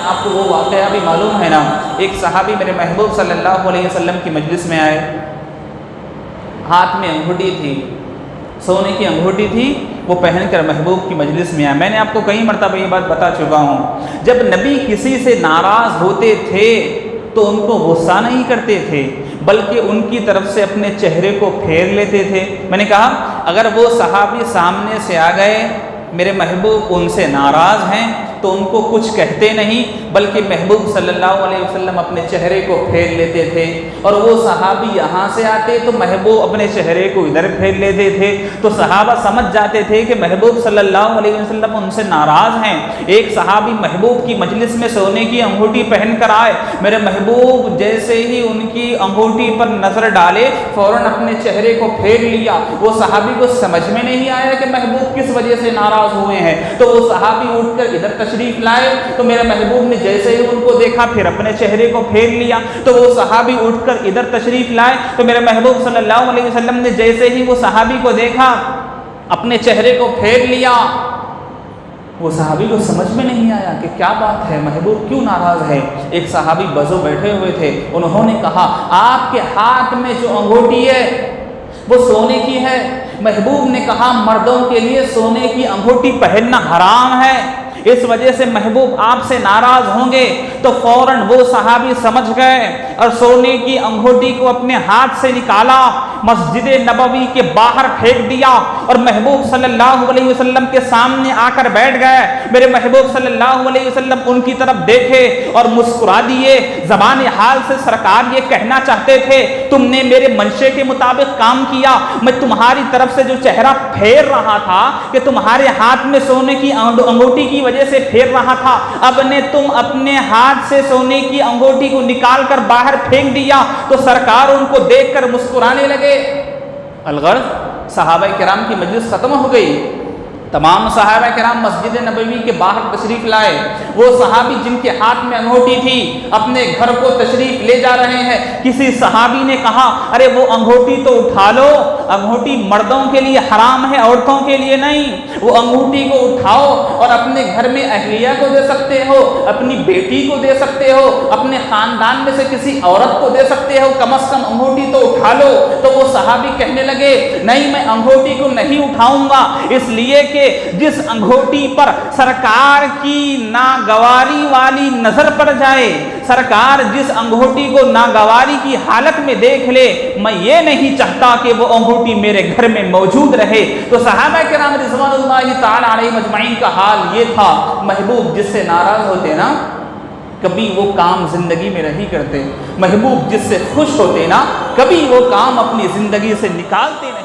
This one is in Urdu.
آپ کو وہ واقعہ بھی معلوم ہے نا، ایک صحابی میرے محبوب صلی اللہ علیہ وسلم کی مجلس میں آئے، ہاتھ میں انگوٹھی تھی، سونے کی انگوٹھی تھی، وہ پہن کر محبوب کی مجلس میں آئے۔ میں نے آپ کو کئی مرتبہ یہ بات بتا چکا ہوں، جب نبی کسی سے ناراض ہوتے تھے تو ان کو غصہ نہیں کرتے تھے، بلکہ ان کی طرف سے اپنے چہرے کو پھیر لیتے تھے۔ میں نے کہا اگر وہ صحابی سامنے سے آ گئے، میرے محبوب ان سے ناراض ہیں، تو ان کو کچھ کہتے نہیں، بلکہ محبوب صلی اللہ علیہ وسلم اپنے چہرے کو پھیر لیتے تھے، اور وہ صحابی یہاں سے آتے تو محبوب اپنے چہرے کو ادھر پھیر لیتے تھے، تو صحابہ سمجھ جاتے تھے کہ محبوب صلی اللہ علیہ وسلم ان سے ناراض ہیں۔ ایک صحابی محبوب کی مجلس میں سونے کی انگوٹھی پہن کر آئے، میرے محبوب جیسے ہی ان کی انگوٹھی پر نظر ڈالے فوراً اپنے چہرے کو پھیر لیا۔ وہ صحابی کو سمجھ میں نہیں آیا کہ محبوب کس وجہ سے ناراض ہوئے ہیں، تو وہ صحابی اٹھ کر ادھر تشریف لائے، تو میرے محبوب نے جیسے ہی ان کو دیکھا پھر اپنے چہرے کو پھیر لیا، تو وہ صحابی اٹھ کر ادھر تشریف لائے، تو میرے محبوب صلی اللہ علیہ وسلم نے جیسے ہی وہ صحابی کو دیکھا اپنے چہرے کو پھیر لیا۔ وہ صحابی کو سمجھ میں نہیں آیا کہ کیا بات ہے، محبوب کیوں ناراض ہے۔ ایک صحابی بازو بیٹھے ہوئے تھے، انہوں نے کہا آپ کے ہاتھ میں جو انگوٹھی ہے وہ سونے کی ہے۔ محبوب نے کہا مردوں کے لیے سونے کی انگوٹھی پہننا حرام ہے، اس وجہ سے محبوب آپ سے ناراض ہوں گے۔ تو فوراً وہ صحابی سمجھ گئے اور سونے کی انگوٹھی کو اپنے ہاتھ سے نکالا، مسجد نبوی کے باہر پھینک دیا اور محبوب صلی اللہ علیہ وسلم کے سامنے آ کر بیٹھ گئے۔ میرے محبوب صلی اللہ علیہ وسلم ان کی طرف دیکھے اور مسکرا دیے، زبان حال سے سرکار یہ کہنا چاہتے تھے تم نے میرے منشے کے مطابق کام کیا، میں تمہاری طرف سے جو چہرہ پھیر رہا تھا کہ تمہارے ہاتھ میں سونے کی انگوٹھی کی وجہ سے پھیر رہا تھا، اب نے تم اپنے ہاتھ سے سونے کی انگوٹھی کو نکال کر باہر پھینک دیا۔ تو سرکار ان کو دیکھ کر مسکرانے لگے۔ الغرض صحابہ کرام کی مجلس ختم ہو گئی، تمام صحابہ کرام مسجد نبوی کے باہر تشریف لائے۔ وہ صحابی جن کے ہاتھ میں انگوٹھی تھی اپنے گھر کو تشریف لے جا رہے ہیں۔ کسی صحابی نے کہا ارے وہ انگوٹھی تو اٹھا لو، انگوٹھی مردوں کے لیے حرام ہے، عورتوں کے لیے نہیں۔ وہ انگوٹھی کو اٹھاؤ اور اپنے گھر میں اہلیہ کو دے سکتے ہو، اپنی بیٹی کو دے سکتے ہو، اپنے خاندان میں سے کسی عورت کو دے سکتے ہو، کم از کم انگوٹھی تو اٹھا لو۔ تو وہ صحابی کہنے لگے نہیں میں انگوٹھی کو نہیں اٹھاؤں گا، اس لیے کہ جس انگوٹھی پر سرکار کی ناگواری والی نظر پڑ جائے، سرکار جس انگوٹھی کو ناگواری کی حالت میں دیکھ لے، میں یہ نہیں چاہتا کہ وہ انگوٹھی میرے گھر میں موجود رہے۔ تو صحابہ کرام رضوان اللہ تعالی علیہم اجمعین کا حال یہ تھا، محبوب جس سے ناراض ہوتے نا کبھی وہ کام زندگی میں نہیں کرتے، محبوب جس سے خوش ہوتے نا کبھی وہ کام اپنی زندگی سے نکالتے نہیں۔